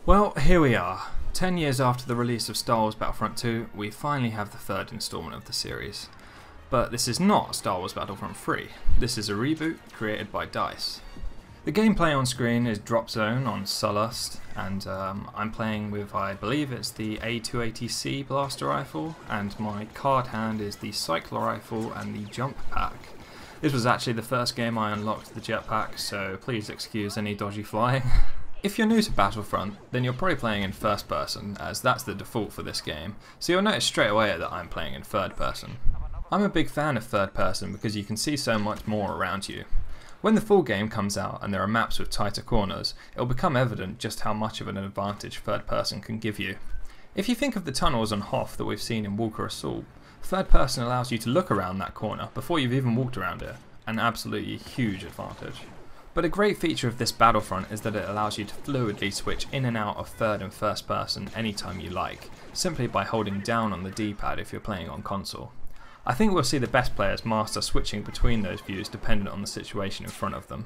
Well, here we are. 10 years after the release of Star Wars Battlefront 2, we finally have the third installment of the series. But this is not Star Wars Battlefront 3. This is a reboot created by DICE. The gameplay on screen is Dropzone on Sullust, and I'm playing with, I believe it's the A280C blaster rifle, and my card hand is the cycler rifle and the jump pack. This was actually the first game I unlocked the jetpack, so please excuse any dodgy flying. If you're new to Battlefront, then you're probably playing in first person, as that's the default for this game, so you'll notice straight away that I'm playing in third person. I'm a big fan of third person because you can see so much more around you. When the full game comes out and there are maps with tighter corners, it'll become evident just how much of an advantage third person can give you. If you think of the tunnels on Hoth that we've seen in Walker Assault, third person allows you to look around that corner before you've even walked around it, an absolutely huge advantage. But a great feature of this Battlefront is that it allows you to fluidly switch in and out of third and first person anytime you like, simply by holding down on the D-pad if you're playing on console. I think we'll see the best players master switching between those views dependent on the situation in front of them.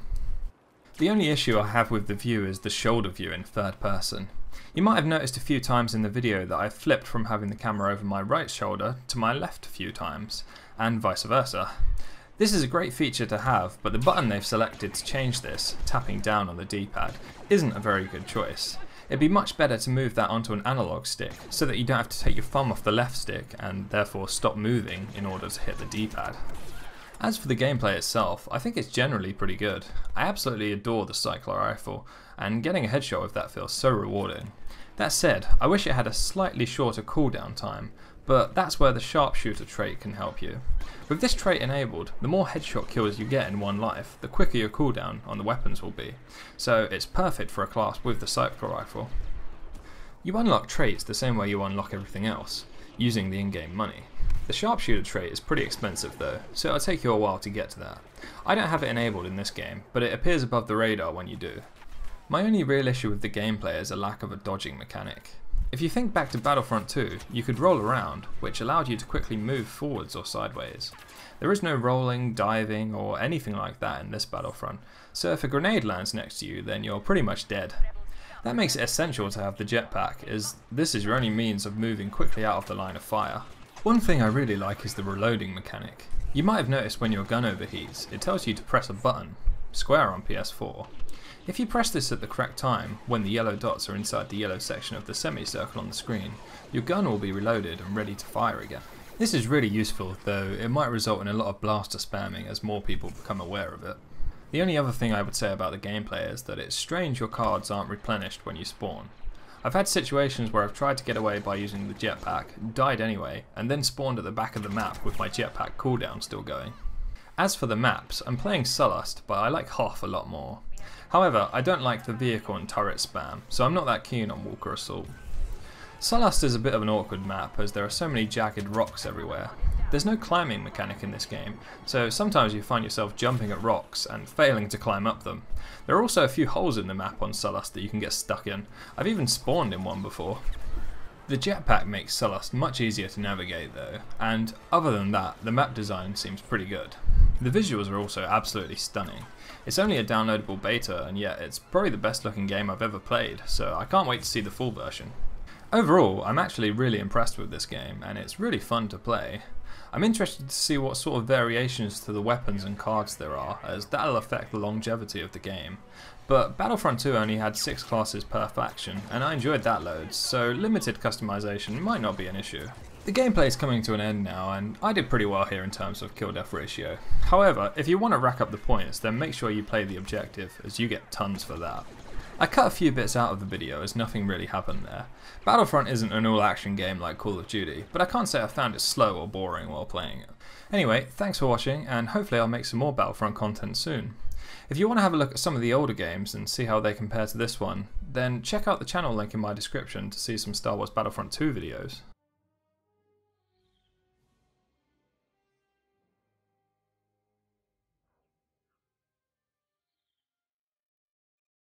The only issue I have with the view is the shoulder view in third person. You might have noticed a few times in the video that I've flipped from having the camera over my right shoulder to my left a few times, and vice versa. This is a great feature to have, but the button they've selected to change this, tapping down on the D-pad, isn't a very good choice. It'd be much better to move that onto an analog stick, so that you don't have to take your thumb off the left stick and therefore stop moving in order to hit the D-pad. As for the gameplay itself, I think it's generally pretty good. I absolutely adore the cycler rifle, and getting a headshot with that feels so rewarding. That said, I wish it had a slightly shorter cooldown time, but that's where the sharpshooter trait can help you. With this trait enabled, the more headshot kills you get in one life, the quicker your cooldown on the weapons will be, so it's perfect for a class with the cycler rifle. You unlock traits the same way you unlock everything else, using the in-game money. The sharpshooter trait is pretty expensive though, so it'll take you a while to get to that. I don't have it enabled in this game, but it appears above the radar when you do. My only real issue with the gameplay is a lack of a dodging mechanic. If you think back to Battlefront 2, you could roll around, which allowed you to quickly move forwards or sideways. There is no rolling, diving, or anything like that in this Battlefront, so if a grenade lands next to you, then you're pretty much dead. That makes it essential to have the jetpack, as this is your only means of moving quickly out of the line of fire. One thing I really like is the reloading mechanic. You might have noticed when your gun overheats, it tells you to press a button, square on PS4. If you press this at the correct time, when the yellow dots are inside the yellow section of the semicircle on the screen, your gun will be reloaded and ready to fire again. This is really useful, though it might result in a lot of blaster spamming as more people become aware of it. The only other thing I would say about the gameplay is that it's strange your cards aren't replenished when you spawn. I've had situations where I've tried to get away by using the jetpack, died anyway, and then spawned at the back of the map with my jetpack cooldown still going. As for the maps, I'm playing Sullust, but I like Hoth a lot more. However, I don't like the vehicle and turret spam, so I'm not that keen on Walker Assault. Sullust is a bit of an awkward map as there are so many jagged rocks everywhere. There's no climbing mechanic in this game, so sometimes you find yourself jumping at rocks and failing to climb up them. There are also a few holes in the map on Sullust that you can get stuck in. I've even spawned in one before. The jetpack makes Sullust much easier to navigate though, and other than that, the map design seems pretty good. The visuals are also absolutely stunning. It's only a downloadable beta, and yet it's probably the best looking game I've ever played, so I can't wait to see the full version. Overall, I'm actually really impressed with this game, and it's really fun to play. I'm interested to see what sort of variations to the weapons and cards there are, as that'll affect the longevity of the game. But Battlefront 2 only had 6 classes per faction, and I enjoyed that loads, so limited customization might not be an issue. The gameplay is coming to an end now, and I did pretty well here in terms of kill-death ratio. However, if you want to rack up the points, then make sure you play the objective, as you get tons for that. I cut a few bits out of the video as nothing really happened there. Battlefront isn't an all-action game like Call of Duty, but I can't say I found it slow or boring while playing it. Anyway, thanks for watching, and hopefully I'll make some more Battlefront content soon. If you want to have a look at some of the older games and see how they compare to this one, then check out the channel link in my description to see some Star Wars Battlefront 2 videos.